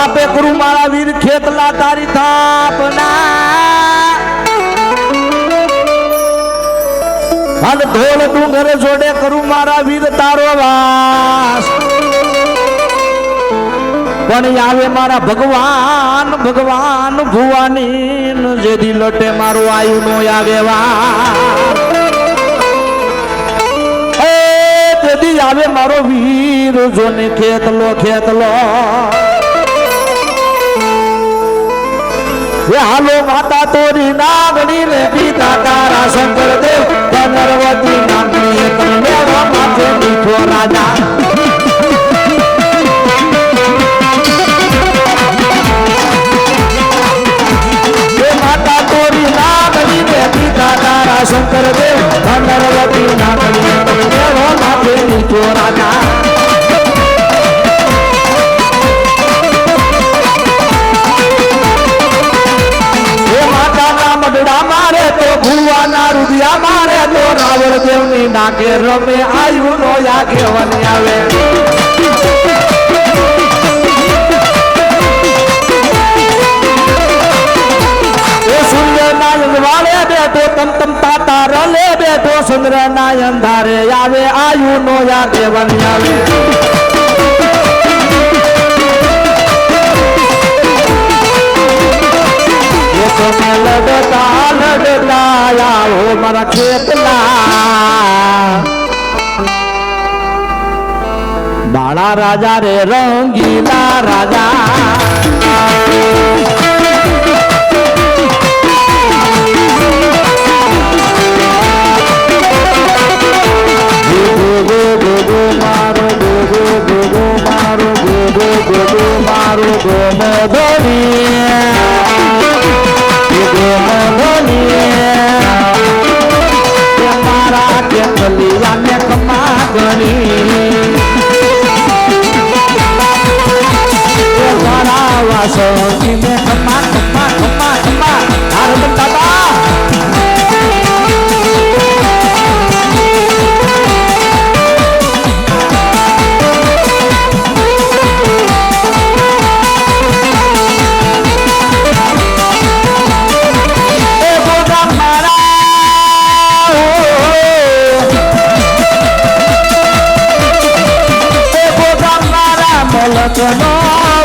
થાપે કરું મારા વીર ખેતલા તારી થાપના અને ધોળ ડુંગર જોડે કરું મારા વીર તારો વાસ પણ આવે મારા ભગવાન ભગવાન ભુવાની જે દિલટે મારું આયુ નો આવે વાર તેથી આવે મારો વીર જોને ખેતલો ખેતલો હાલો માતા તોરી નાગણી રે પિતા તારા શંકર દેવ ધનરવતી નાગણી તમને માથે મીઠો રાજા માતા તોરી નાગણી રે પિતા તારા શંકર દેવ ધનરવતી નાગણી તમને માથે મીઠો રાજા મારે તો ભુવાના રૂપિયા મારે તો રાવણ દેવની નાકે રમે આયુ નો યાગે વને આવે એ સૂર્ય નાયન વાળે બેઠો તમ તાતા રલે બેઠો ચંદ્ર નાયન ધારે આવે આયુ નો યાગે વને આવે લડતા લડતા આવો મારા ખેતલા બાળા રાજા રે રંગીલા રાજા મારો મારો મારો ગોમધણી મારા કેતલિયા ને કમા ગણી મારા વાસોથી ને કમા કમા કમા કમા હાર બતાતા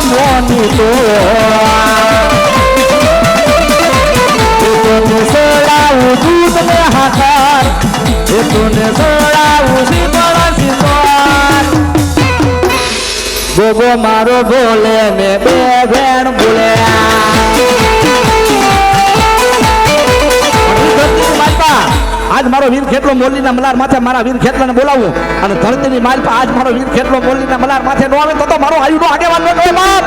મોની તો સોડાવું દૂધ ને હાથર એ તોને સોડાવું સીતળ સીતળ ગોગો મારો બોલે ને બે ભેણ બોલે આજ મારો વીર ખેતલો મોરલીના મલાર માથે મારા વીર ખેતલાને બોલાવું અને ધરતીની માલ પર આજ મારો વીર ખેતલો મોરલીના મલાર માથે નો આવે તો મારો આયુનો આગેવાન નો કહે બાપ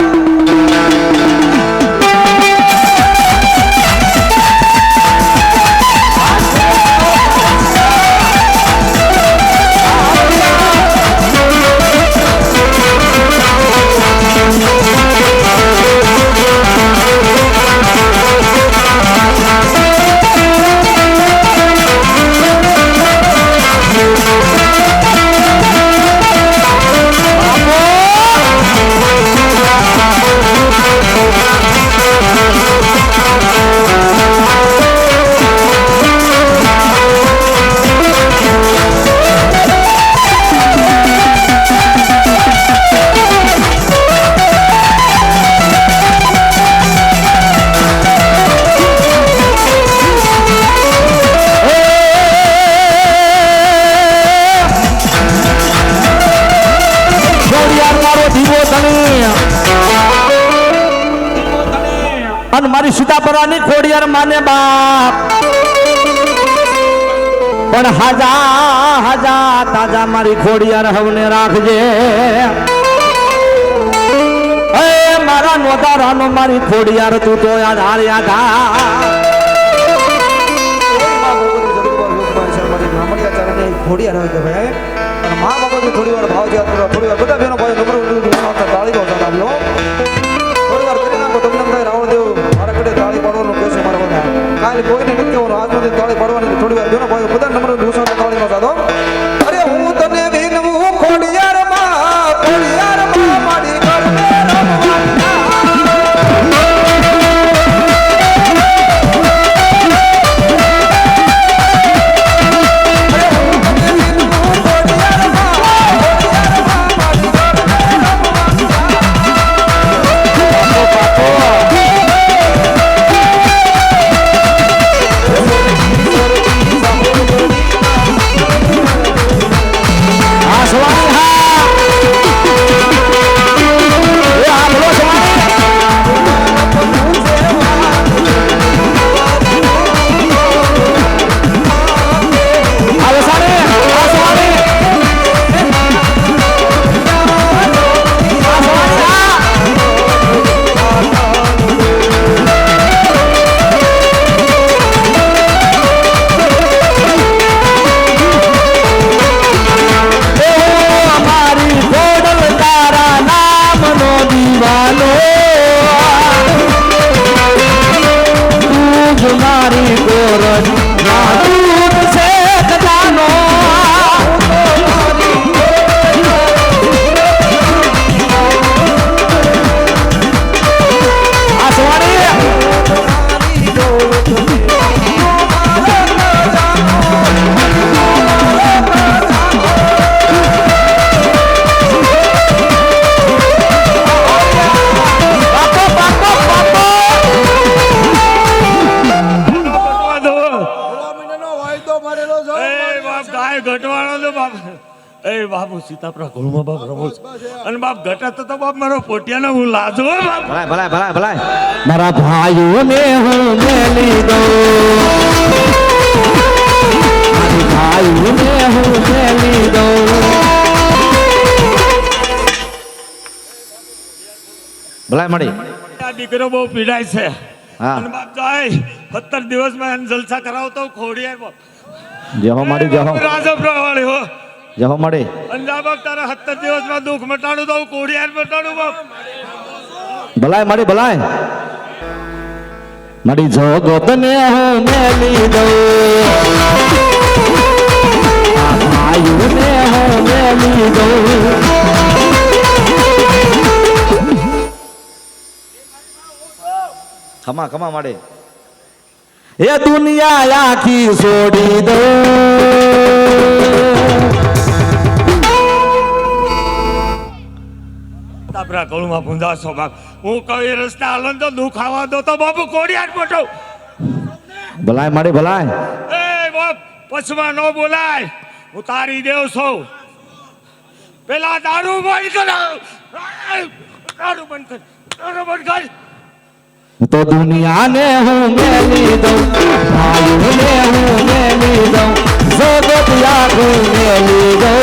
અને મારી સીતાપરાની ખોડિયાર માને બાપ પણ હાજા હાજા તાજા મારી ખોડિયાર હવને રાખજે એ મારા નોધારાનો મારી ખોડિયાર તું તો યાદ હાર યાદ ખોડિયાર હોય કે ભાઈ મા બાપા થોડી વાર ભાવ થોડી વાર બધા બેનો ભાઈ તાળી દો થોડી વાર કરી નાખો તમને રાવણ દેવ મારા કડે તાળી પાડવાનું કહેશે મારા બધા કાલે કોઈને નથી કહેવાનું આજમાંથી તાળી પાડવાની થોડી વાર બેનો ભાઈ બધા નંબર દુસરો તાળી નો સાધો અરે હું તને વિનવું ખોડિયાર માં મારી કરને રમવાના એ બાપુ સીતાપરા ઘોડમાં બાપ રમો છું. અને બાપ ઘટા તો બાપ મારો પોટિયાનો હું લાજો હો બાપ. ભલાય ભલાય ભલાય ભલાય મારા ભાઈઓને હું મેલી દઉં મારી ભાઈઓને હું મેલી દઉં ભલાય મળી આ દીકરો બહુ પીડાય છે. હા. અને બાપ જાય 17 દિવસમાં એને જલસા કરાવતો ખોડિયાર બાપ. જહો મળી જહો રાજપરા વાળી હો. જહો મળી અને જા બાપ તારા 17 દિવસમાં દુઃખ મટાડું તો હું ખોડિયાર મટાડું બાપ. ભલાય મળી ભલાય મળી જોગતને હું મેલી દઉં આ ભાઈઓને હું મેલી દઉં ખમા ખમા મળે એ દુનિયા આખી છોડી દઉં તાપરા ગળુમાં ભૂંદાશો બાપ. હું કહું એ રસ્તા હાલો ને તો દુઃખ આવવા દો તો બાપુ ખોડિયાર મોટો. ભલાય મળી ભલાય એ બાપ પછમાં ન બોલાય. હું તારી દેવ છું. પેલા દારૂ બંધ કર. દારૂ બંધ કર. દારૂ બંધ કર. તો દુનિયાને હું મેલી દઉં ભાઈઓને હું મેલી દઉં જગત આખું મેલી દઉં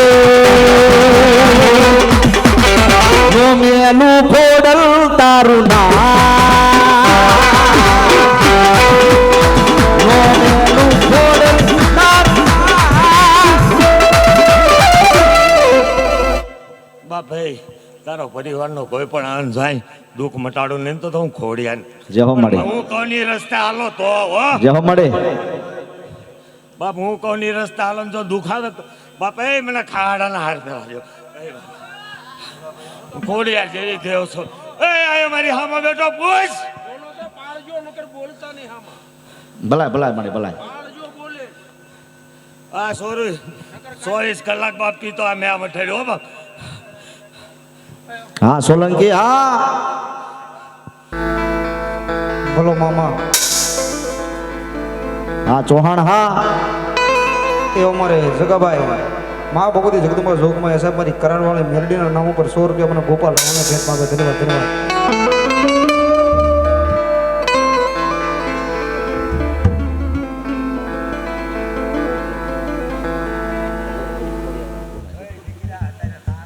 મેલું ખોડલ તારું મેલું ખોડલ બાપ ભાઈ તારો પરિવારનો કોઈ પણ આન જાય દુઃખ મટાડું નહીં તો હું ખોડિયાર. જહો મળે હું કોની રસ્તે હાલો તો હો જહો મળે બાપ. હું કોની રસ્તે હાલો ને જો દુઃખ આવે તો બાપ એ મને ખાડાના હાર પહેરાવ્યો. ખોડિયાર જેવી દેવ છો. એ આયો મારી હામાં બેઠો પૂછ. ભલાય ભલાય મળે ભલાય આ સોરી 24 કલાક બાપ પીતો આ મેં મઠેડ્યો હો બાપ. હા સોલંકી હા બોલો મામા હા ચૌહાણ હા એ અમારે જગાભાઈ મા ભગવતી જગદંબા જોગમાં સાહેબ મારી કરારવાળી મેરડીના નામ ઉપર 100 રૂપિયા મને ગોપાલ રાવણે ભેટ માંગે. ધન્યવાદ ધન્યવાદ.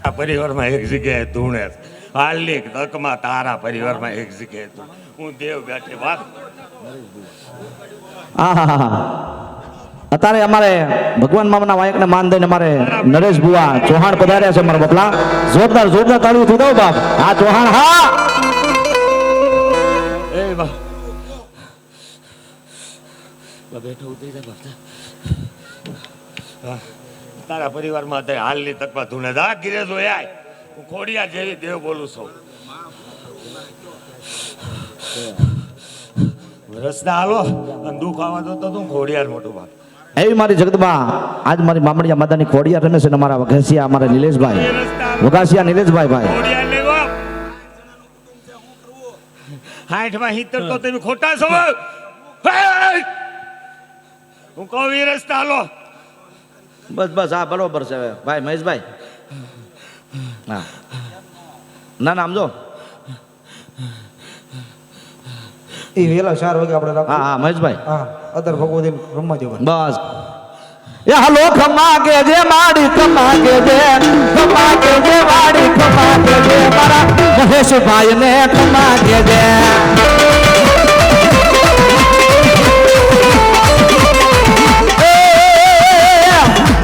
આ પરિવારમાં એક જગ્યાએ તું ને હાલની તકમાં તારા પરિવારમાં એક જગ્યાએ તું. હું દેવ બેઠે વાત. અત્યારે અમારે ભગવાન મામાના વાયકને માન દઈને અમારે નરેશ બુઆ ચૌહાણ પધાર્યા છે મારા બપલા. જોરદાર જોરદાર તાળીઓ થી દો બાપ. હા ચૌહાણ હા એ બા બેઠો ઉતરી જા બાપ. હા, તારા પરિવારમાં અત્યારે હાલની તકમાં તું ને જા ગીરે જો આય. હું ખોડિયાર જેવી દેવ બોલું છું. રસ્તા હાલો અને દુઃખ આવવા દો તો તું ખોડિયાર મોટું બાપ. એવી મારી જગદમાં આજ મારી મામડિયા માતાની ખોડિયા રમે છે ને અમારા વઘાસિયા અમારા નિલેશભાઈ વઘાસિયા નિલેશભાઈ ભાઈ ખોડિયાર ને બાપ 60 માં 70 તો તમે ખોટા છો. હું કહું એ રસ્તા હાલો. બસ બસ હા બરોબર છે હવે ભાઈ મહેશભાઈ હા ના ના સમજો એ વેલા 4 વાગે આપણે હા હા મહેશભાઈ હા અદર ભગવતી રમવા દેવા. બસ એ હલો ખમા કે જે માડી ખમા કે જે વાડી ખમા કે જે મારા મહેશભાઈ ને ખમા કે જે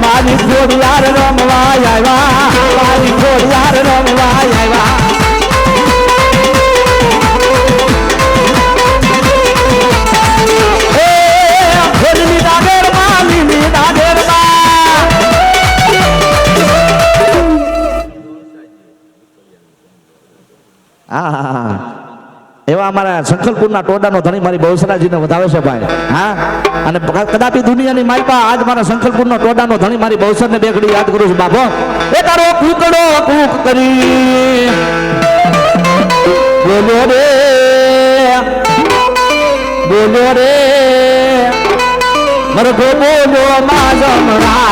મારી ખોડિયાર રમવા આવ્યા મારી ખોડિયાર રમવા આવ્યા એવા અમારા સંખલપુરના ટોડાનો ધણી મારી બહુસરાજીને વધાવે છે ભાઈ. હા અને કદાપી દુનિયાની માલપા આજ મારા સંખલપુરનો ટોડાનો ધણી મારી બહુસરને બે ઘડી યાદ કરું છું બાપો. એ તારો કૂકડો કૂક કરી બોલ્યો રે મરઘો બોલ્યો માં જમણા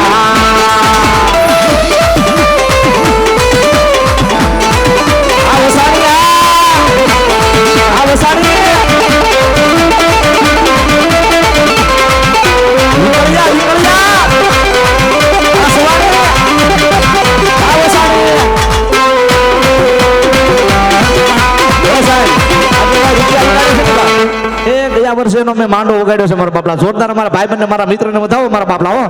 ગયા વર્ષે એનો મેં માંડો વગાડ્યો છે મારા બાપલા. જોરદાર મારા ભાઈ બંને મારા મિત્રને વધાવો મારા બાપલા હો.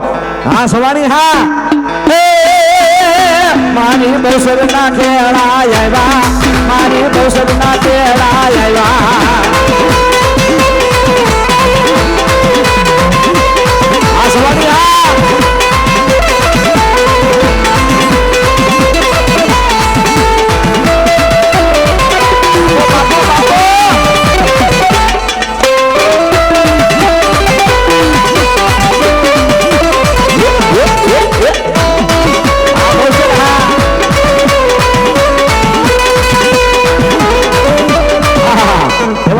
હા સવાણી હા. એ, મારી બસરના ખેડા આવ્યા, મારી બસરના ખેડા આવ્યા. હા સવાણી હા.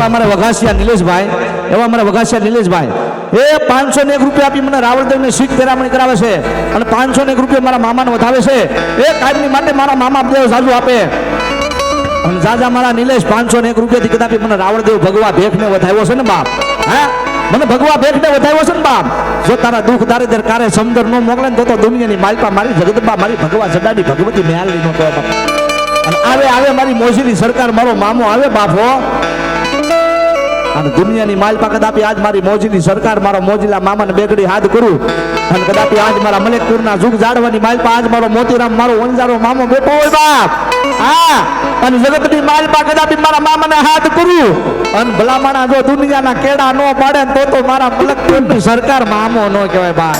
અમારે વઘાસિયા નિલેશભાઈ, એવા અમારે વઘાસિયા નિલેશભાઈ એ 501 રૂપિયા આપી મને રાવળદેવને શીખ પેરામણી કરાવે છે અને 501 રૂપિયા મારા મામાને વધાવે છે. એ કાયમની માટે મારા મામા દેવ સાજુ આપે અને જાજા મારા નિલેશ 501 રૂપિયાથી કદાપી મને રાવળદેવ ભગવા ભેખને વધાવ્યો છે ને બાપ. હા મને ભગવા ભેખને વધાવ્યો છે ને બાપ. જો તારા દુઃખ દારિદ્ર કારે સમદર ન મોકલે ને તો દુનિયાની માલપા મારી જગદંબા મારી ભગવા જડાની ભગવતી મેહાલની નો કહેવાય બાપ. અને આવે મારી મોજીની સરકાર મારો મામો આવે બાપો. અને દુનિયાની માલપા કદાપી આજ મારી મોજીની સરકાર મારો મોજીલા મામાને બેગડી હાથ કરું અને કદાપી આજ મારા મલેકપુરના જુગ જાડવાની માલપા આજ મારો મોતીરામ મારો વંજારો મામો બેઠો હોય બાપ. હા અને જગતની માલપા કદાપી મારા મામાને હાથ કરું અને ભલામણા જો દુનિયાના કેડા નો પાડે ને તો મારા મલેકપુરની સરકાર મામો નો કહેવાય બાપ.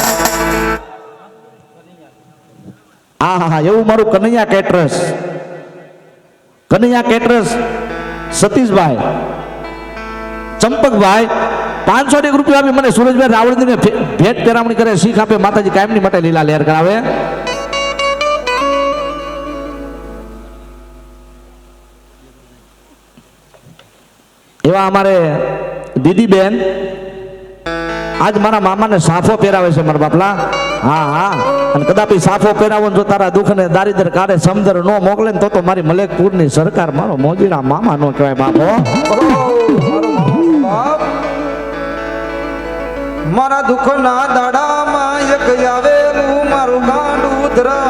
હા એવું મારું કનૈયા કેટરસ સતીશભાઈ ચંપકભાઈ 501 રૂપિયા આપી મને સુરજભાઈ રાવળદેવને ભેટ પેરામણી કરે, શીખ આપે, માતાજી કાયમની માટે લીલા લહેર કરાવે. એવા અમારે દીદી બેન આજ મારા મામાને સાફો પહેરાવે છે મારા બાપલા. હા અને કદાપી સાફો પહેરાવો જો તારા દુઃખ ને દારિદ્ર કારે સમદર નો મોકલે ને તો મારી મલેકપુરની સરકાર મારો મોજીરા મામા નો કહેવાય બાપો. મારા દુઃખના દાડામાં એક આવેલું મારું ગાંડું ધરા.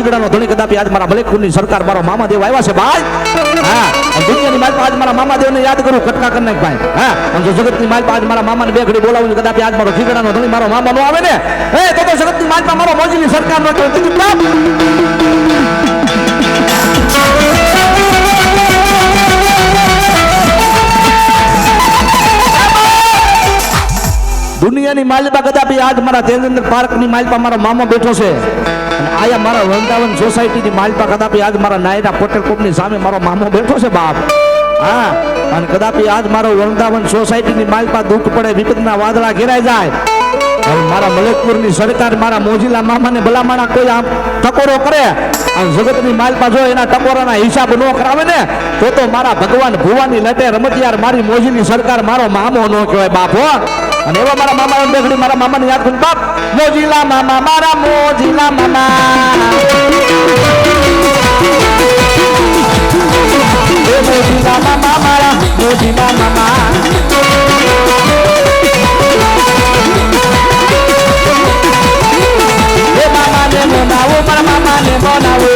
ખીજડાનો ધણી કદાપી આજ મારા મલેકપુરની સરકાર મારો મામાદેવ આવ્યા છે ભાઈ હા અને દુનિયાની માલ આજ મારા મામાદેવને યાદ કરું કટકા કરી નાખ ભાઈ હા અને જો જગતની માલ આજ મારા મામાને બે ઘડી બોલાવું છું, કદાપી આજ મારો ખીજડાનો ધણી મારો મામા નો આવે ને તો જગતની માલમાં મારો મોજીની સરકાર નો દુનિયાની માલપા કદાપી આજ મારા તેજેન્દ્ર પાર્કની માલપા મારો મામો બેઠો છે અને આયા મારા વૃંદાવન સોસાયટીની માલપા કદાપી આજ મારા નાયરા પટેલ કોપની સામે મારો મામો બેઠો છે બાપ હા અને કદાપી આજ મારો વૃંદાવન સોસાયટીની માલપા દુઃખ પડે વિપતના વાદળા ઘેરાઈ જાય અને મારા મલેકપુરની સરકાર મારા મોજીલા મામાને ભલામણા કોઈ આમ ટકોરો કરે અને જગતની માલપા જો એના ટકોરાના હિસાબ ન કરાવે ને તો મારા ભગવાન ભુવાની લટે રમતિયાર મારી મોજીની સરકાર મારો મામો ન કહેવાય બાપ હો અને એવા મારા મામા બેગડી મારા મામાને યાદ કરું બાપ મોજીલા મામા મારા મોજીલા મામા એ મોજીલા મામા મારા મોજીલા મામા એ મામાને મોનાવો મારા મામાને મોનાવો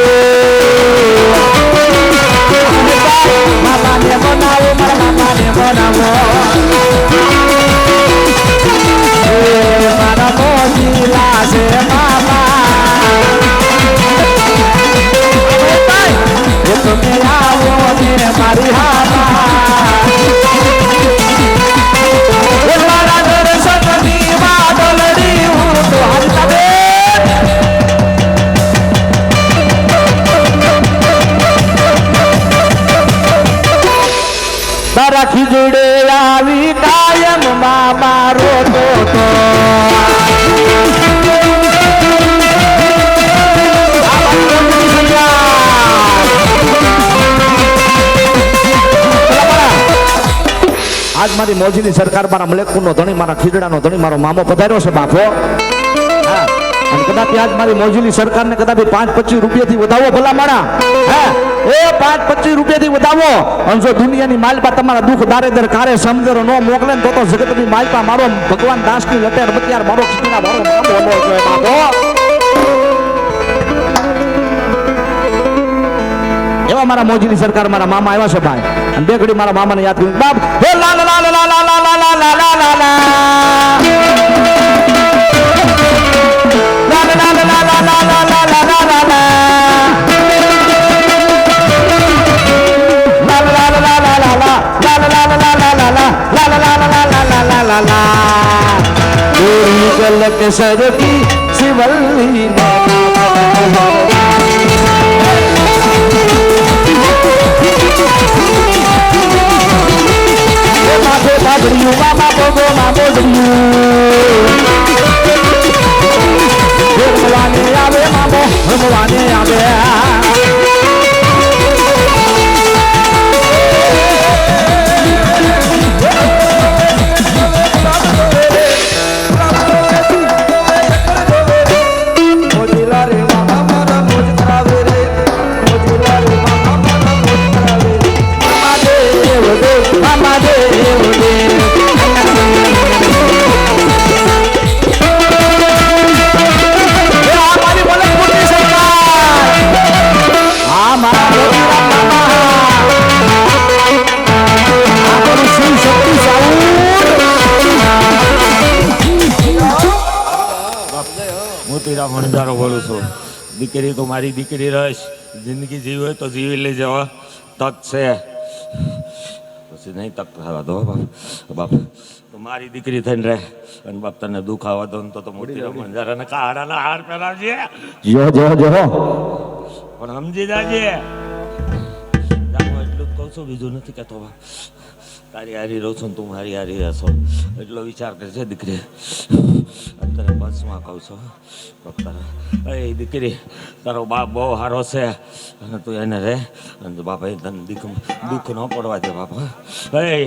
મામાને મોનાવો મારા મામાને મોનાવો મારા મોજીલા છે મામા એ તમે આવો ને મારી હામા એ મારા દર્શનની વાદળડી હું તો હાલતા બે તારા ખીજડે આવી કાયમ મામા રોતો તો આજ મારી મોજીની સરકાર મારા મલેકપુરનો ધણી મારા ખીજડાનો ધણી મારો મામો પધાર્યો છે બાપો હા અને કદાપી આજ મારી મોજીની સરકારને કદાપી 5-25 રૂપિયાથી વધાવો ભલા માણા હા એ 5-25 રૂપિયાથી વધાવો અને જો દુનિયાની માલપા તમારા દુઃખ દારેદર કારે સમજરો ન મોકલે ને તો જગતની માલપા મારો ભગવાન દાસની લટેર બતિયાર મારો ખીજડા મારો મામો બોલો છે બાપો એવા મારા મોજીની સરકાર મારા મામા આવ્યા છે ભાઈ અને બે ઘડી મારા મામાને યાદ કર્યું બાપ હે લા લા લા લા લા લા લા લા લા લા લા લા केसर की शिवल्ली माथे बाबरियों मामा बोगो मामो भगवाने आवे मामो भगवाने आवे મણધારો બોલું છું દીકરી તો મારી દીકરી રહીશ જિંદગી જીવી હોય તો જીવી લેજો તક છે પછી નહીં તક થવા દો બાપ તો મારી દીકરી થઈને રહે અને બાપ તને દુઃખ આવવા દો તો મોટી મણધારાને કાળાના હાર પહેરાવજે જો જો જો પણ સમજી જાજે એટલું જ કહું છું બીજું નથી કહેતો બાપ તારી હારી રહું છું તું મારી હારી રહેશો એટલો વિચાર કરજે દીકરી અત્યારે બસમાં કહું છું એ દીકરી તારો બાપ બહુ સારો છે અને તું એને રહે અને બાપા એ તને દુઃખ ન પડવા દે બાપા એ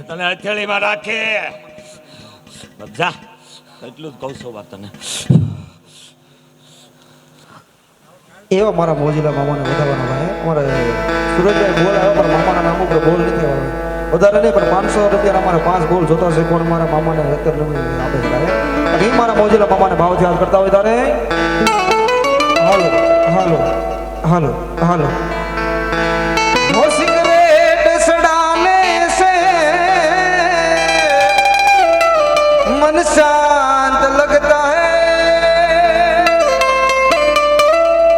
તને હથેળીમાં રાખે જા એટલું જ કહું છું બાપ તને એવા મારા મોજીલા મામાને વધારવાના ભાઈ અમારે સુરજભાઈ બોલ આવ્યો પણ મામાના નામ ઉપર બોલ નથી આવ્યો વધારે નહીં પણ 500 રૂપિયા અમારે 5 બોલ જોતા છે કોણ મારા મામાને અત્યારે આપે છે અને એ મારા મોજીલા મામાને ભાવ યાદ કરતા હોય તારે હાલો હાલો હાલો હાલો वो सिगरेट सड़ाने से मन शांत लगता है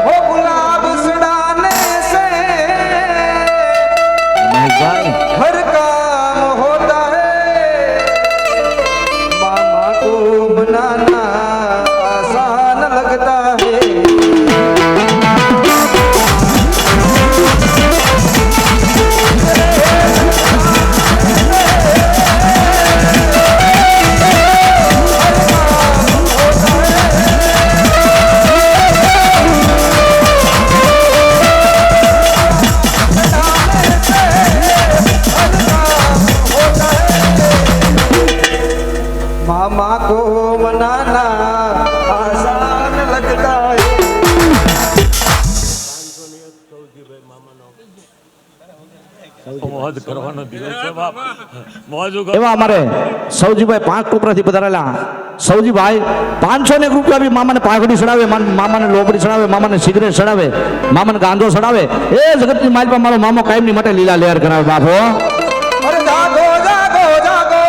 वो गुलाब सड़ाने से મહેશભાઈ हर काम होता है मामा को मनाना आसान लगता है मामा को मनाना आसान लगता है મોજ કરવાનો દિવસ છે બાપ મોજ કર એવા અમારે સૌજીભાઈ 5 ટુકડાથી પધારેલા સૌજીભાઈ 500 ને રૂપિયા બી મામાને પાઘડી ચડાવે મામાને લોબડી ચડાવે મામાને સિગરેટ ચડાવે મામાને ગાંધો ચડાવે એ જગતની માલ પર મારો મામો કાયમની માટે લીલા લેર કરાવે બાપો अरे जागो जागो जागो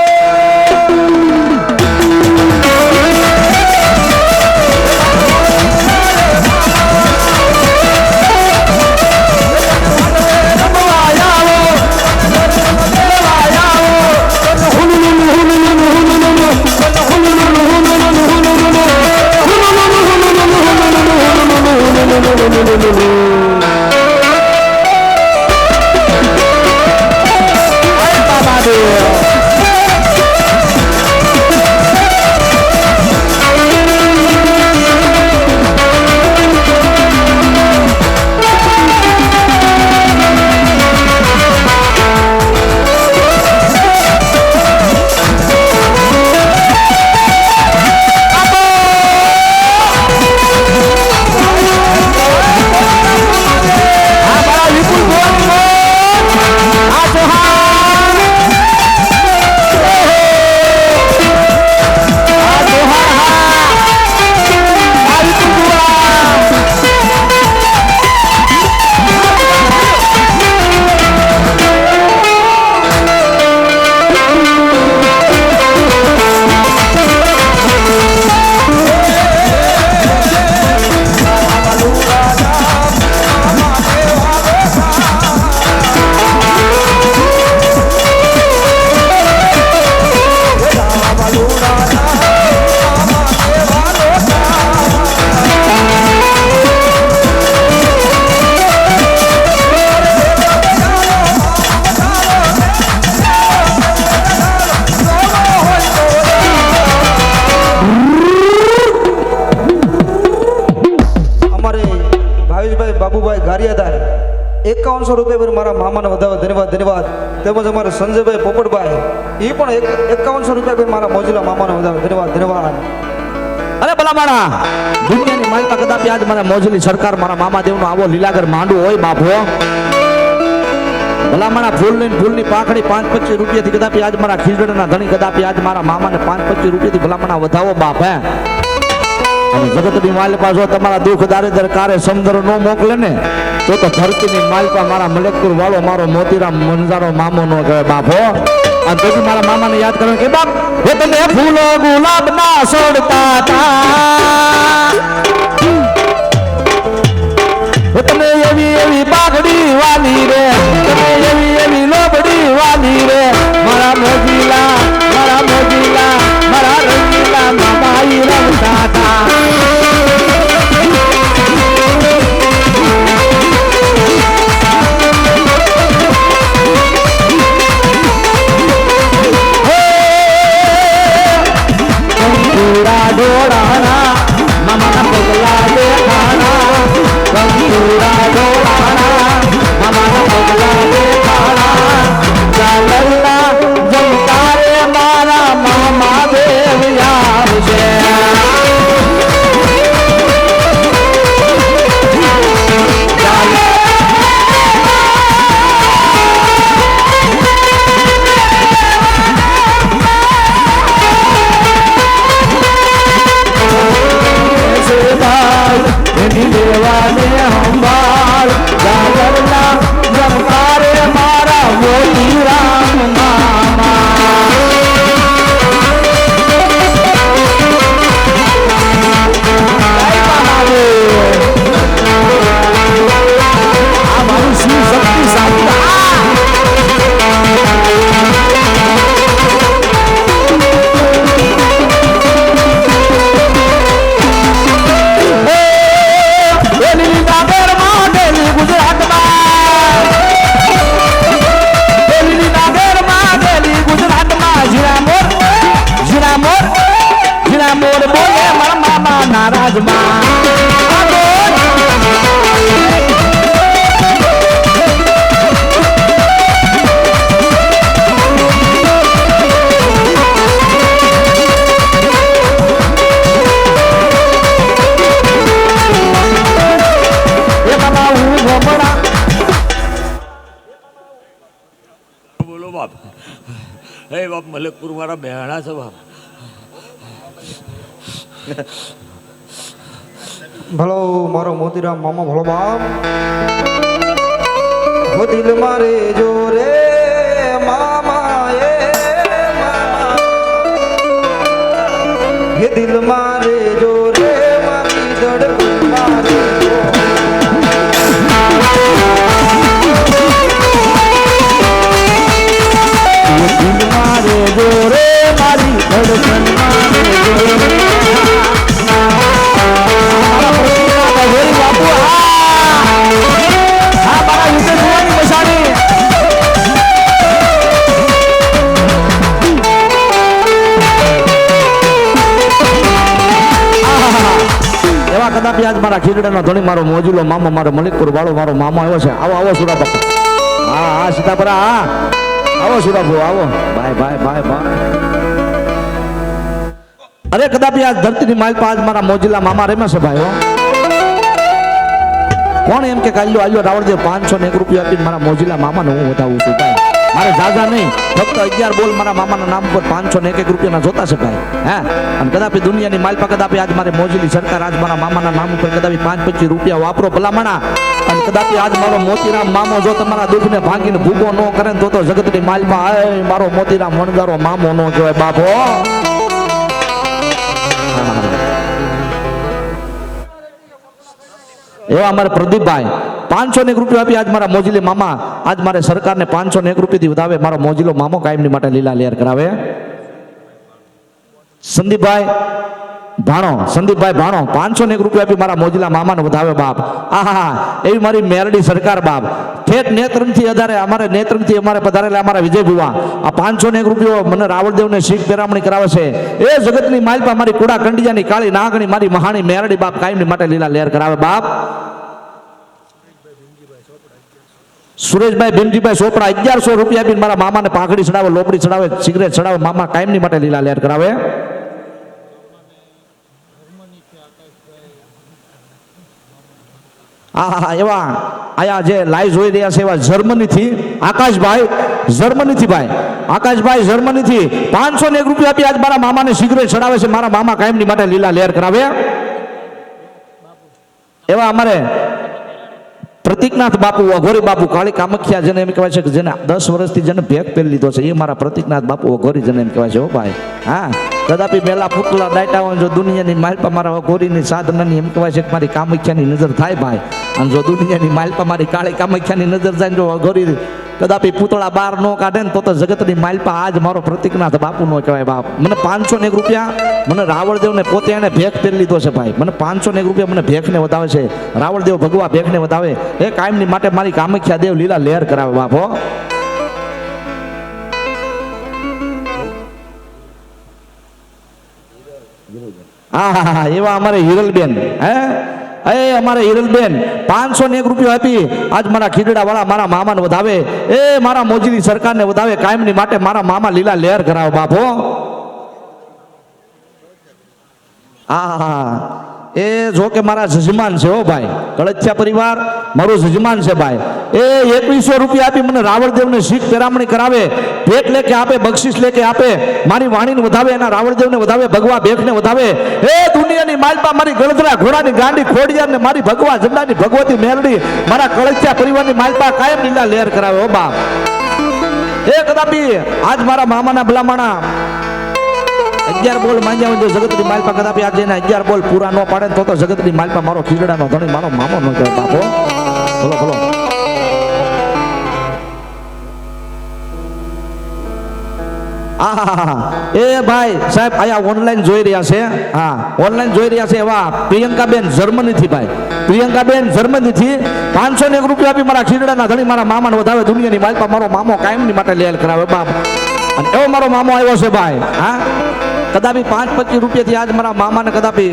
બાબુભાઈ ગારિયાદાર 5100 રૂપિયા પર મારા મામાને વધારે ધન્યવાદ ધન્યવાદ તેમજ અમારા સંજયભાઈ પોપટભાઈ એ પણ 5100 રૂપિયા પર મારા મોજીલા મામાને વધારે ધન્યવાદ ધન્યવાદ અરે ભલા મારા દુનિયાની માલમાં કદાપી આજ મારા મોજલી સરકાર મારા મામા દેવનો આવો લીલાગર માંડવો હોય બાપો ભલા મારા ફૂલની પાખડી 5-25 રૂપિયાથી કદાપી આજ મારા ખીજડાના ધણી કદાપી આજ મારા મામાને 5-25 રૂપિયાથી ભલા મારા વધાવો બાપ હે અને જગતની માલિપા જો તમારા દુઃખ દારિદ્ર કારે સમદર નો મોકલે ને તો ધરતીની માલિપા મારા મલેકપુર વાળો મારો મોતીરામ મંજારો મામો નો કહેવાય બાપો અને તો મારા મામાને યાદ કરો કે બાપ હે તમે ફૂલો ગુલાબ ના છોડતા તા હે તમે એવી પાઘડી વાલી રે તમે એવી લોબડી વાલી રે મારા મોજીલા મારા રંગીલા મામાઈ રમતા તા ડોળાના મામાના પગલા રમણા બોલો બાપ. હે બાપ, મલકપુર મારા બહેણા છે બાપ. ભલો મારો મોતીરામ મામા ભલો બાપ હો દિલ મારે જો રે મામા એ મામા હે દિલ મારે જો રે મારી ધડકન મારે જો દિલ મારે જો રે મારી ધડકન મારે જો બાપુ હા મારા યુદ્ધ જોવાની મસાણી એવા કદાપી આજ મારા ખીરડાનો ધણી મારો મોજુલો મામો મારો મલિકપુર વાળો મારો મામો આવ્યો છે. આવો આવો સુરા બાપુ. હા હા સીતાપરા હા આવો સુરાભુ આવો. ભાઈ ભાઈ ભાઈ ભાઈ અરે કદાપી આજ ધરતીની માલ પર આજ મારા મોજીલા મામા રમે છે ભાઈ હો. કોણ એમ કે કાલ્યો આલ્યો રાવળદેવ 501 રૂપિયા આપીને મારા મોજીલા મામાને હું વધાવું છું ભાઈ. મારે જાજા નહીં, ફક્ત 11 બોલ મારા મામાના નામ પર 501 રૂપિયાના જોતા છે ભાઈ. હે અને કદાપી દુનિયાની માલ પર કદાપી આજ મારે મોજીલી સરકાર આજ મારા મામાના નામ ઉપર કદાપી 5-25 રૂપિયા વાપરો ભલામણા. અને કદાપી આજ મારો મોતીરામ મામો જો તમારા દુઃખને ભાંગીને ભૂગો ન કરે ને તો જગતની માલમાં આય મારો મોતીરામ વણગારો મામો નો કહેવાય બાપો. એવા અમારે પ્રદીપભાઈ 501 રૂપિયા આપી આજ મારા મોજીલી મામા આજ મારે સરકારને 501 રૂપિયાથી વધાવે મારો મોજીલો મામો કાયમની માટે લીલા લેર કરાવે. સંદીપભાઈ ભાણો 501 રૂપિયા આપી મારા મોજીલા મામાને વધાવે બાપ. આહા એવી મારી મેરડી સરકાર બાપ. ઠેઠ નેત્રંગથી આધારે અમારે નેત્રંગથી અમારે પધારેલા અમારા વિજય ભુવા આ 501 રૂપિયો મને રાવળદેવને શીખ પેરામણી કરાવે છે. એ જગતની માલપા મારી કુડા કંડિયાની કાળી નાગણી મારી મહાણી મેરડી બાપ કાયમની માટે લીલા લેર કરાવે બાપ. સુરેશભાઈ ભીમજીભાઈ ચોપડા 1100 રૂપિયા આપીને મારા મામાને પાઘડી ચડાવે, લોબડી ચડાવે, સિગરેટ ચડાવે, મામા કાયમની માટે લીલા લેર કરાવે. હા એવા આયા જે લાઈવ જોઈ રહ્યા છે એવા જર્મનીથી આકાશભાઈ જર્મનીથી 501 રૂપિયા આપી આજ મારા મામાને સિગરેટ ચડાવે છે. મારા મામા કાયમની માટે લીલા લેર કરાવે. એવા અમારે પ્રતિકનાથ બાપુ અઘોરી બાપુ કાળી કામખ્યા જેને એમ કહેવાય છે કે જેને 10 વર્ષથી જેને ભેગ પહેરી લીધો છે એ મારા પ્રતિકનાથ બાપુ અઘોરી જેને એમ કહેવાય છે હો ભાઈ. હા કદાપી મેલા પુતલા ડાયટા હોય જો દુનિયાની માલપા મારા અઘોરીની સાધનાની એમ કહેવાય છે કે મારી કામખ્યાની નજર થાય ભાઈ. અને જો દુનિયાની માલપા મારી કાળી કામખ્યાની નજર જાય જો અઘોરી કદાપી પૂતળા બહાર ન કાઢે ને તો જગતની માલપા આજ મારો પ્રતિકનાથ બાપુ નો કહેવાય બાપ. મને 501 રૂપિયા મને રાવળદેવને પોતે એને ભેખ પહેરી લીધો છે ભાઈ. મને 501 રૂપિયા મને ભેખને વધાવે છે. રાવળદેવ ભગવા ભેખને વધાવે એ કાયમની માટે મારી કામખ્યા દેવ લીલા લેર કરાવે બાપો. હા એવા અમારે હિરલબેન અમારે હિરલબેન 501 રૂપિયા આપી આજ મારા ખીરડા વાળા મારા મામાને વધાવે એ મારા મોજીલી સરકારને વધાવે કાયમની માટે મારા મામા લીલા લેર કરાવે બાપો. એ જો કે મારા જજમાન છે હો ભાઈ. કળથિયા પરિવાર મારું જજમાન છે ભાઈ. એ 2100 રૂપિયા આપી મને રાવળદેવને શીખ પેરામણી કરાવે, ભેટ લેકે આપે, બક્ષિસ લેકે આપે, મારી વાણીને વધાવે, એના રાવળદેવને વધાવે, ભગવા ભેખને વધાવે. એ દુનિયાની માલપા મારી ગળધરા ઘોડાની ગાંડી ખોડિયારને મારી ભગવા ઝંડાની ભગવતી મેલડી મારા કળથિયા પરિવારની માલપા કાયમ લીલા લેર કરાવે હો બાપ. એ કદાપી આજ મારા મામાના ભલામણા 11 બોલ માંગ્યા હોય જગતની માલપા કદાપી આજે એને 11 બોલ પૂરા ન પાડે તો જગતની માલપા મારો ખીરડાનો ધણી મારો મામો ન કહેવાય બાપો. બોલો બોલો. એ ભાઈ સાહેબ આયા ઓનલાઈન જોઈ રહ્યા છે. હા ઓનલાઈન જોઈ રહ્યા છે એવા પ્રિયંકાબેન જર્મનીથી ભાઈ. પ્રિયંકાબેન જર્મનીથી 501 રૂપિયા આપી મારા ખીરડાના ધણી મારા મામાને વધાવે દુનિયાની માલપા મારો મામો કાયમની માટે લેલ કરાવે બાપ. અને એવો મારો મામો આવ્યો છે ભાઈ. હા કદાપી 5-25 રૂપિયાથી આજ મારા મામાને કદાપી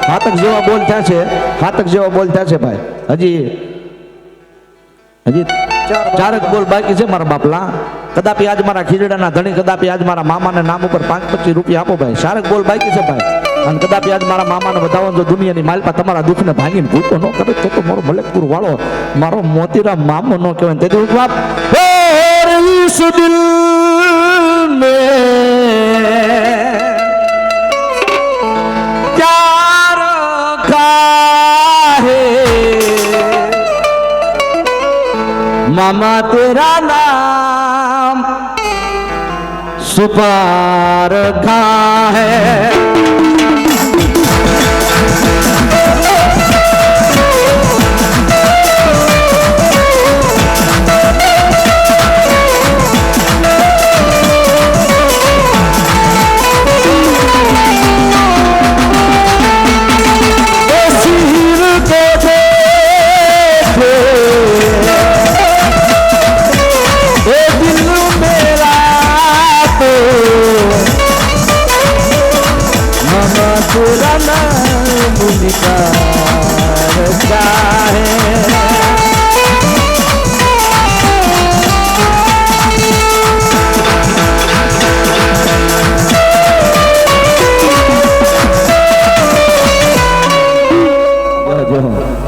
ફાતક જેવા બોલ થયા છે. ફાતક જેવા બોલ થયા છે ભાઈ. હજી 4 બોલ બાકી છે મારા બાપલા. કદાપી આજ મારા ખીરડાના ધણી કદાપી આજ મારા મામાના નામ ઉપર 5-25 રૂપિયા આપો ભાઈ. 4 બોલ બાકી છે ભાઈ. અને કદાચ આજ મારા મામાને વધાવો જો દુનિયાની માલપા તમારા દુઃખને ભાંગીને ભૂકો ન કરે તો મારો મલેકપુર વાળો મારો મોતીરામ મામો ન કહેવાય તેથી હું બાપ इस दिल में क्या रखा है मामा तेरा नाम छुपा रखा है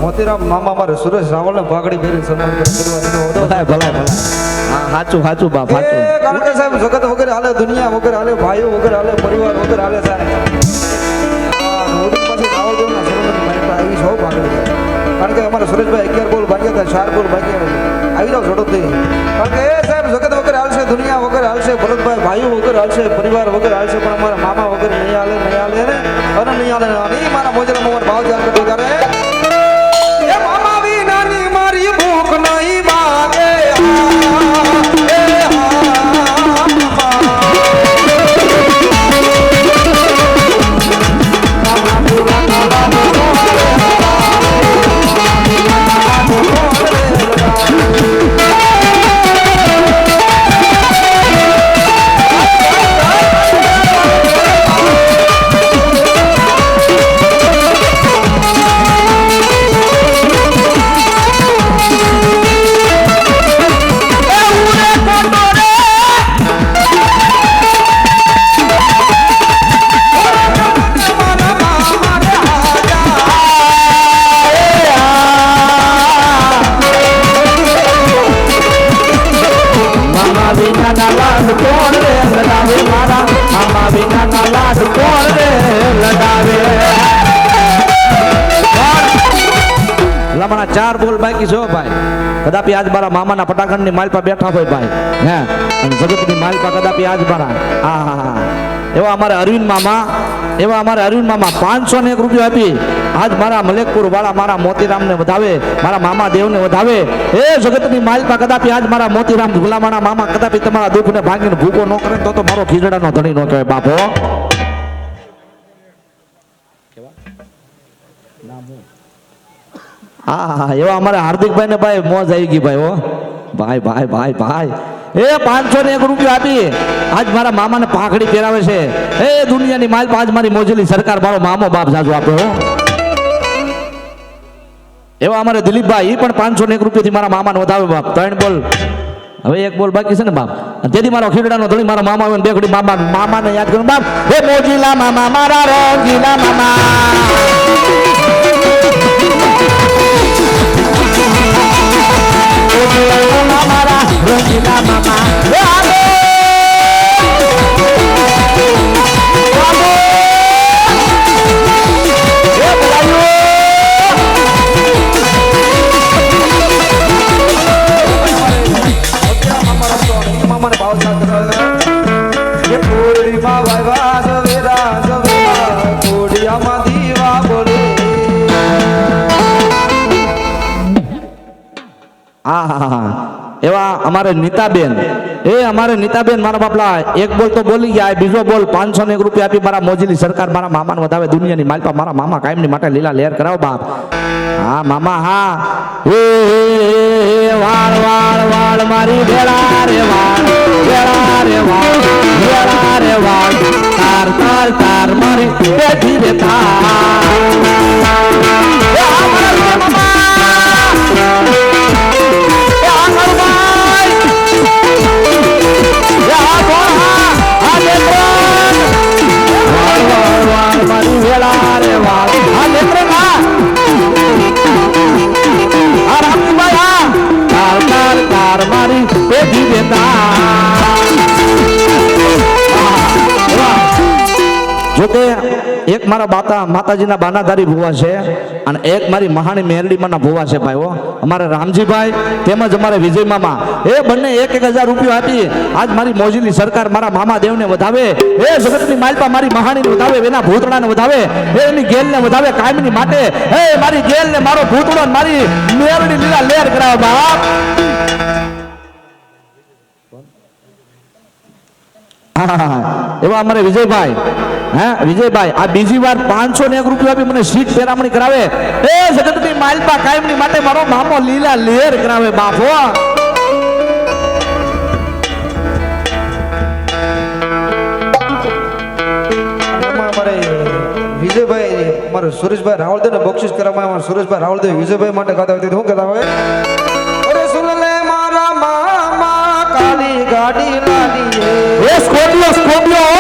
મોતીરામ મામા મારે સુરેશ રાવળ ને પાઘડી પહેરી સન્માન કરવા ભલાય ભલાય ભલાય હા સાચું સાચું બાપ સાચું કારણ કે સાહેબ જગત વગેરે હાલે દુનિયા વગેરે હાલે ભાઈઓ વગેરે હાલે પરિવાર વગેરે હાલે સાહેબ પછી રાવળ દેવના સરોવરની માન્યતા આવી છે પાઘડી કારણ કે અમારા સુરેશભાઈ 11 બોલ ભાગ્યા હતા 4 બોલ ભાગ્યા આવી જાવ ઝડપથી કારણ કે એ સાહેબ જગત વગેરે હાલશે દુનિયા વગેરે હાલશે ભરતભાઈ ભાઈઓ વગેરે હાલશે પરિવાર વગેરે હાલશે પણ અમારા મામા વગેરે નહીં હાલે ને અને નહીં હાલે અને મારા મોજરા મોર ભાવ જાન કરતો ત્યારે એ મામા વિનાની મારી ભૂખ નહીં ભાગે લમણા 4 બોલ બાકી છે ભાઈ કદાપી આજ મારા મામાના પટાકણની માલપા બેઠા હોય ભાઈ હે અને જગતની માલપા કદાપી આજ મારા હા એવા અમારે અરવિંદ મામા 501 રૂપિયા આપી આજ મારા મલેકપુર વાળા મારા મોતીરામને વધાવે મારા મામા દેવને વધાવે એ જગતની માલપા કદાપી આજ મારા મોતીરામ ગુલામાના મામા કદાપી તમારા દુઃખને ભાંગીને ભૂકો ન કરે તો મારો ખીજડાનો ધણી ન કહેવાય બાપો હા એવા અમારા હાર્દિકભાઈ ને ભાઈ મોજ આવી ગઈ ભાઈ હો ભાઈ એ 501 રૂપિયા આપી આજ મારા મામાને પાઘડી પહેરાવે છે એ દુનિયાની માલ આજ મારી મોજેલી સરકાર મારો મામો બાપ જાજો આપે હો એવા અમારે દિલીપભાઈ પણ 501 રૂપિયાથી મારા મામાને વધાવે બાપ 3 બોલ હવે 1 બોલ બાકી છે ને બાપ તેથી મારો ખીડડાનો ધણી મારા મામા આવે બે ઘડી મામાને યાદ કરું બાપ હે મોજીલા મામા મારા રોજીલા મામા મારા રોજીલા મામા મામાને ભાવ જાન કરવા એ કોડીમાં વાયવા સવેરા કોડિયામાં દીવા બોલે એવા અમારે નીતાબેન મારા બાપલા 1 બોલ તો બોલી ગયા બીજો બોલ 501 રૂપિયા આપી મારા મોજીલી સરકાર મારા મામાને વધાવે દુનિયાની માલપા મારા મામા કાયમની માટે લીલા લહેર કરાવો બાપ હા મામા હા એ વાળ વાળ વાળ મારી ભેળા રે વાળ તાર તાર તાર મારી બેઠી રે મારી એક મારા માતાજીના બાનાધારી ભુવા છે અને એક મારી મહાણી મેરડીમાંના ભુવા છે ભાઈઓ. અમારે રામજીભાઈ તેમજ અમારે વિજય મામા એ બંને 1,000 રૂપિયા આપી આજ મારી મોજીલી સરકાર મારા મામા દેવને વધાવે, એ જગતની માલપા મારી મહાણીને વધાવે, એના ભૂતળાને વધાવે, એની ગેલને વધાવે કાયમની માટે. એ મારી ગેલને મારો ભૂતળો ને મારી મેરડી લીલા લેર કરાવે બાપ. એવા અમારે વિજયભાઈ, વિજયભાઈ આ બીજી વાર 501 રૂપિયા આપી મને સીટ પેરામણી કરાવે. એ જગતની માલપા કાયમની માટે મારો મામો લીલા લેર કરાવે બાપો. અમારે વિજયભાઈ અમારે સુરેશભાઈ રાવળદેવ ને બક્ષિસ કરવામાં અમારે સુરેશભાઈ રાવળદેવ વિજયભાઈ માટે ગાતા હોય શું કહેતા હોય? અરે સુન લે મારા મામા કાળી ગાડી લાડી એ સ્કોર્પિયો સ્કોર્પિયો.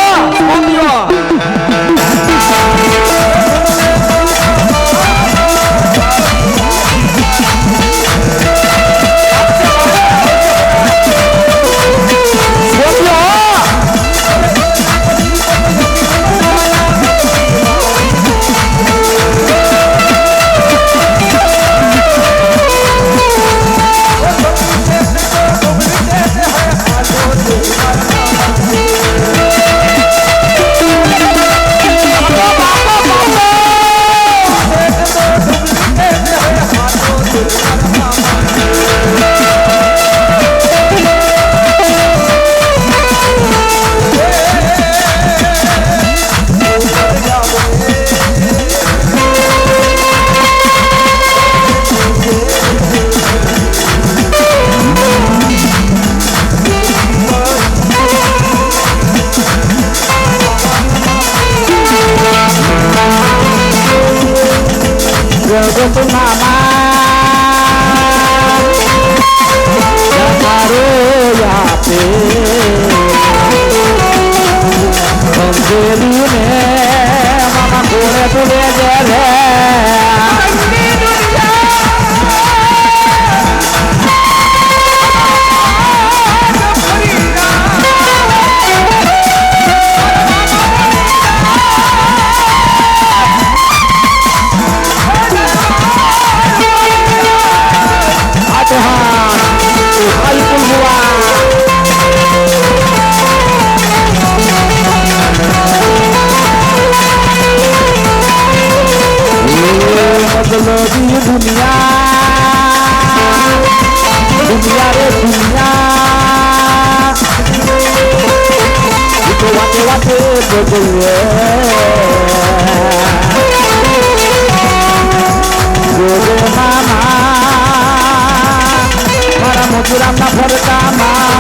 મારા મોતીરામના ફરતા મામા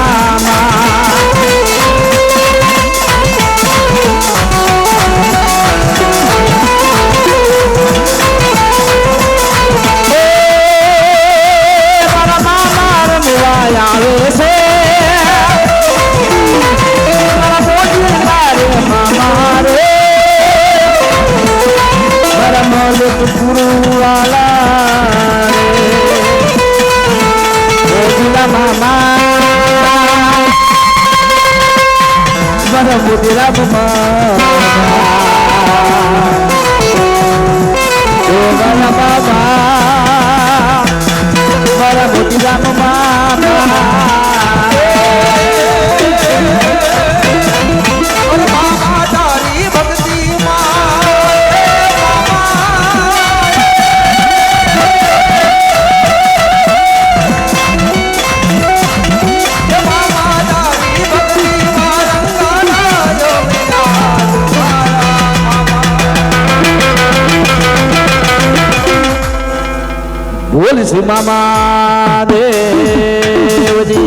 બોલ શ્રી મામા દેવજી.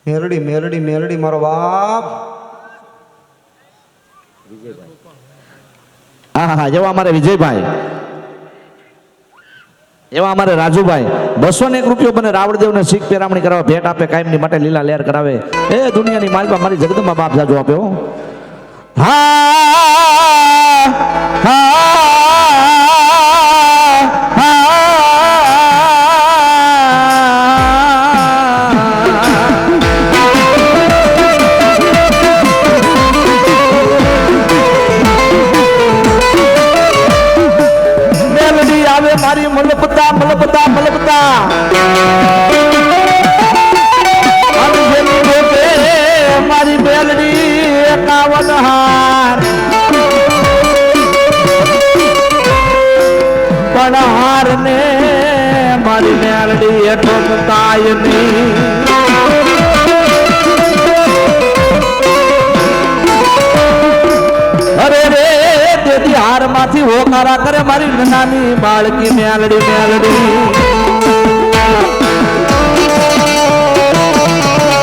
મેલડી મેલડી મેલડી મારો બાપ. હા જેવા અમારે વિજયભાઈ, એવા અમારે રાજુભાઈ 201 રૂપિયો મને રાવળદેવને શીખ પેરામણી કરાવે, ભેટ આપે, કાયમની માટે લીલા લહેર કરાવે. એ દુનિયાની માલપા મારી જગદંબા બાપ જાજો આપ્યો. પણ હાર ને મારી મેલડી હેઠો મુકાય નહીં. અરે રે તેથી હાર માંથી હોકારા કરે મારી નાની બાળકી મેલડી મેલડી.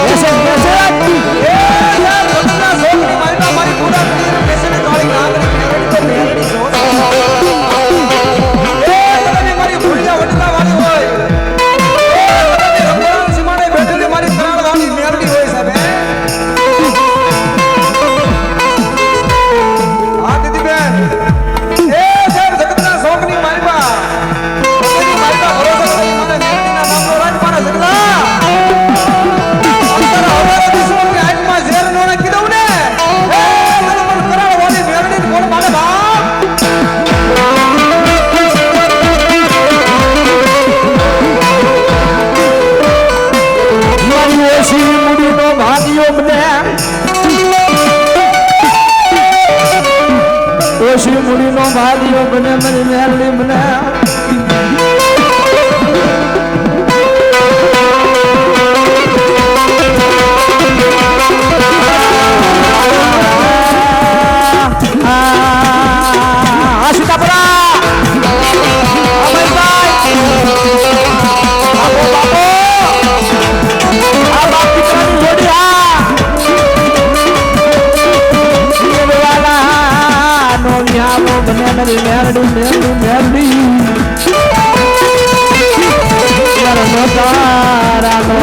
એ યાર ભગતના સોગની મારી મારી પૂરા કરી બેસીને તાળી નાગરી મેલડી તો મેલડી છો. એ તમે મારી ભૂલિયા વડલા વાળી હોય. એ તમે રંગોળા સીમાડે બેઠેલી મારી કરાળ વાળી મેલડી હોય સાહેબ. હા દીદીબેન. એ સાહેબ જગતના સોગની મારી બા. ભગતની મારી બા ભરોસો કરી મને મેલડીના નામનો રાજ મારા જગલા. ઓછી મુડીનો ભાગ્યો બને મારી મેલડી બને. મેલડી મેલડી મેલડી મેલડી તારાનો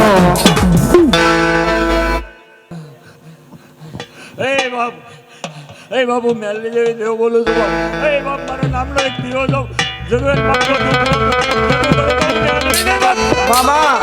એ બાપુ મેલડી જેવી દેવ બોલું છું બાપ. એ બાપ મારા નામનો એક દીવો જાઉં જરૂર મામા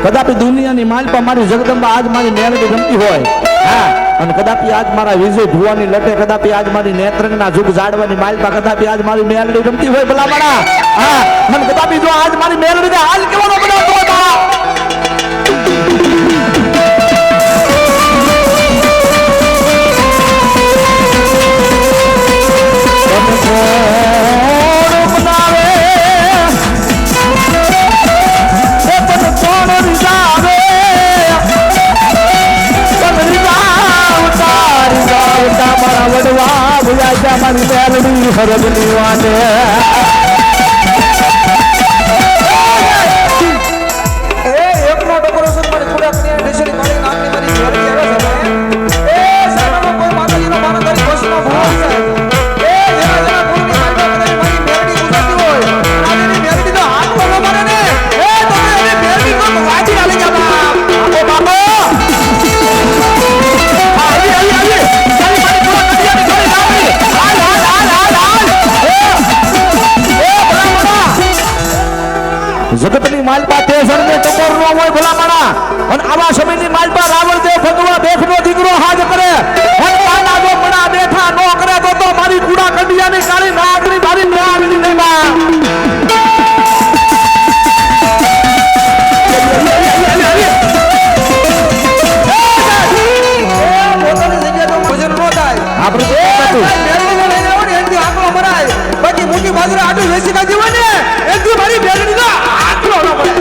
કદાપી દુનિયાની માલપા મારી જગદંબા આજ મારી મેલડી ગમતી હોય. હા અને કદાપી આજ મારા વિજય ભુવાની લટે કદાપી આજ મારી નેત્રંગના જુગ જાડવાની માલપા કદાપી આજ મારી મેલડી ગમતી હોય ભલા મારા. હા અને કદાપી જો આજ મારી મેલડીને હાલ કેવાનો બનાવતો હતા. મારી મેલડી હરગની વાને એ એકનો ડેકોરેશન મારી પૂરા કરી ડિશરી કાળી નામની મારી મેલડી આવે છે. એ સારાનો કોઈ માતાજીનો માનો કરી ખુશીનો ભાવ છે. એ જેના જેના પૂરની માતા કરી મારી મેલડી ઉજાતી હોય આની મેલડીનો હાથ બોલો મારે ને. એ તમે હવે મેલડી કો વાજી આલી ગયા બાપો બાપો. જગતની માલપા તે જણને ટકોર ન હોય ભલા માણા. અને આવા સમયની માલપા રાવણદેવ ભગવા બેખનો દીકરો હાજ કરે અને પાના જો મણા બેઠા ન કરે તો મારી કુડા કંડિયાની કાળી નાગરી મારી મેલડી નહીં બા. આપણે તો મેલડીને લઈને આવો ને એનથી આંકડો મરાય. બાકી મોટી બાજરા આટલું વેસી કાઢી હોય ને એનથી મારી મેલડીનો આંકડો ન મરાય.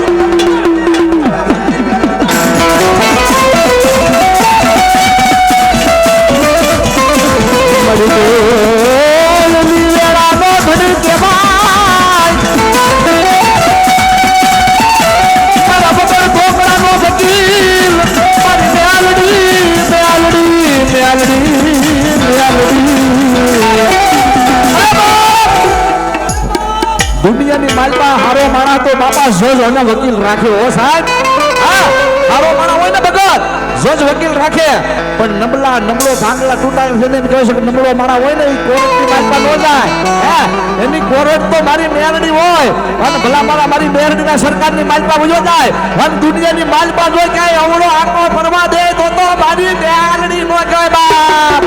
દુનિયાની માલપા હારો માણા તો બાપા જોજ અને વકીલ રાખ્યો હો સાહેબ હા હારો માણા હોય ને ભગત જોજ વકીલ રાખે પણ નબળો ભાંગલા તૂટાય છે ને કહે છે કે નબળો માણા હોય ને એ કોર્ટની માલપા ન જાય હે એની કોર્ટ તો મારી મેરડી હોય અને ભલા મારી મેરડીના સરકારની માલપા વયો જાય અને દુનિયાની માલપા જોઈ ક્યાંય અવળો આંકો ફરવા દે તો મારી મેરડી નો કહેવાય બાપ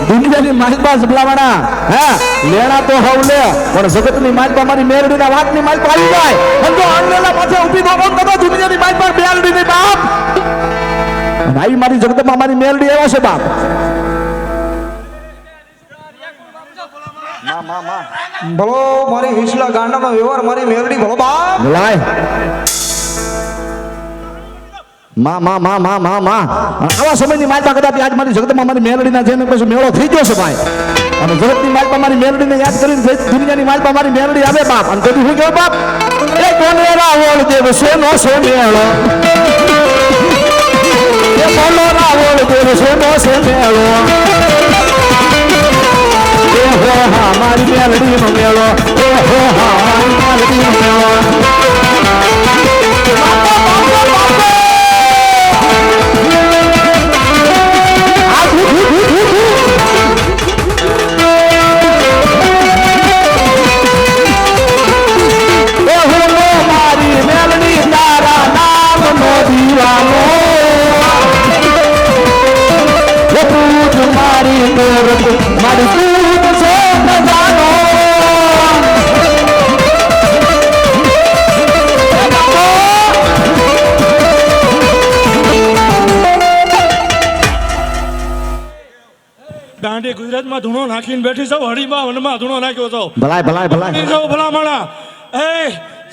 દુનિયાની માલપા સબલાવાના હે લેણા તો હવ લે પણ જગતની માલપા મારી મેરડીના વાતની માલપા આવી જાય અને તો આંગળા પાછળ ઊભી નો કોણ તો દુનિયાની માલપા મેરડીની બાપ ભાઈ મારી જગતમાં મારી મેરડી એવા છે બાપ ભલો મારી વિસલા ગાંડાનો વ્યવહાર મારી મેરડી ભલો બાપ બોલાય આવા સમયની માલપા કદાચ આજ મારી જગતમાં મારી મેલડીના જેને પછી મેળો થઈ ગયો છે ભાઈ અને જગતની માલપા મારી મેલડીને યાદ કરીને દુનિયાની માલપા મારી મેલડી આવે બાપ અને તો શું કહ્યું બાપ એ કોને રાવળ દેવ સોનો સો મેળો એ બોલો રાવળ દેવ સોનો સે મેળો એ હો હા મારી મેલડીનો મેળો એ હો હા મારી મેલડીનો મેળો દાંડી ગુજરાતમાં ધૂણો નાખીને બેઠી છો હળીમાં વનમાં ધૂણો નાખ્યો છો ભલાય ભલા માણા એ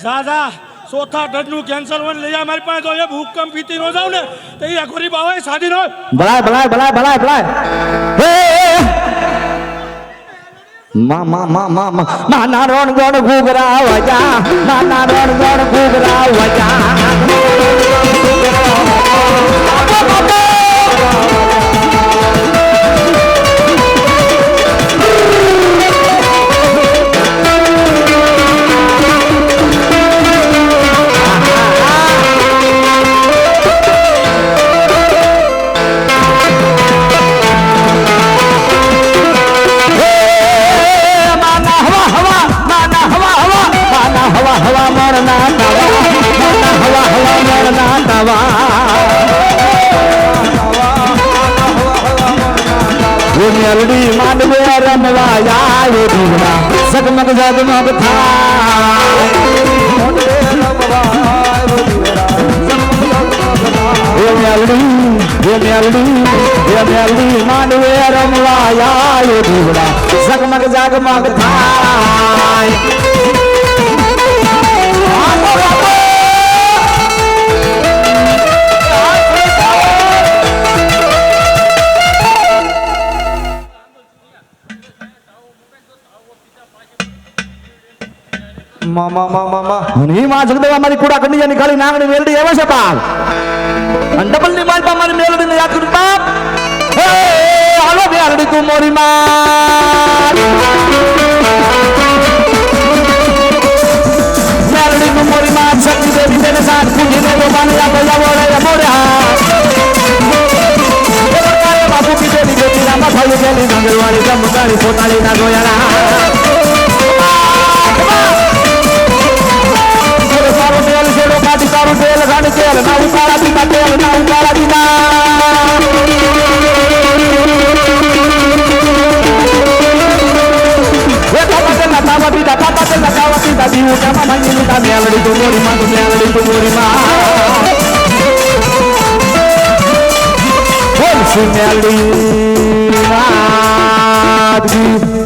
દાદા ચોથા ટચનું કેન્સર વન લઈ જાય મારી પાસે તો એ ભૂકંપ પીતી ન જાવ ને તો એ ગરીબ આવે સાદી નો ભલાય હે માના રણ ગણ ઘૂઘરા વજા માના રણ ગણ ઘૂઘરા વજા મેલડી માંડવે રમવા આવ્યો ધૂમના સગમગ જગમગ થાય મેલડી માંડવે રમવા આવ્યો ધૂમના સગમગ જગમગ થાય મામા મામા અને ઈ માં જગદંબા મારી કુડા કંડિયાની કાળી નાગણી મેલડી આવે છે બાપ અને ડબલ ની માલપા મારી મેલડીને યાદ કરું બાપ હે હાલો મેલડી તું મોરી માં મેલડી તું મોરી માં શક્તિ દેવી તેને સાથ પૂજીને લોબાને યા બોલે મોર્યા બાપુ કીધેલી બેટી રામા ખાલી ગયેલી મંગળવારી જમગાડી પોતાની ના ગોયારા સારું તેલ છેડો કાઢી સારું તેલ ગાડી તેલ ના ઉકાળા પીતા તેલ ના ઉકાળા પીતા તાવા પીતા પાપા તેલ તાવા પીતા દીવું કામા માંગી લીધા મેલડી તું મોરી માં તું મેલડી તું મોરી માં બોલ મેલડી